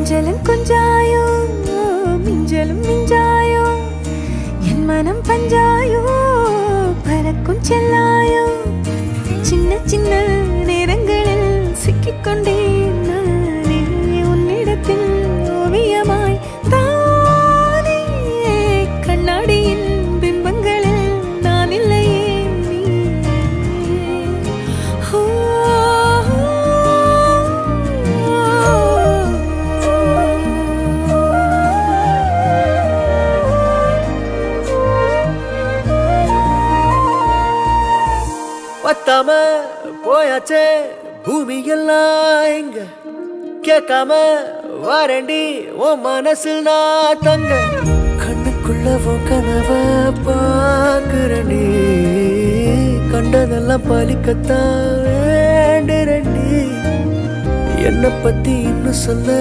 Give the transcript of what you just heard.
கொஞ்சலும் கொஞ்சாயோ மிஞ்சலும் மிஞ்சாயோ என் மனம் பஞ்சாயோ பறக்கும் செல்லாயோ சின்ன சின்ன நேரங்களில் சிக்கிக்கொண்டேன் நானே உன்னிடத்தில் ஓவியமாய் தானே கண்ணாடியின் பிம்பங்களில் நான் இல்லையே பத்தாம போயாச்சே பூமி எல்லாம் இங்க கேட்காம வாரண்டி உன் மனசில் நான் தங்க கண்ணுக்குள்ள உன் கனவ பாக்குறண்டி கண்டதெல்லாம் பலிக்கத்தான் வேண்டுறண்டி என்னை பத்தி இன்னும் சொல்ல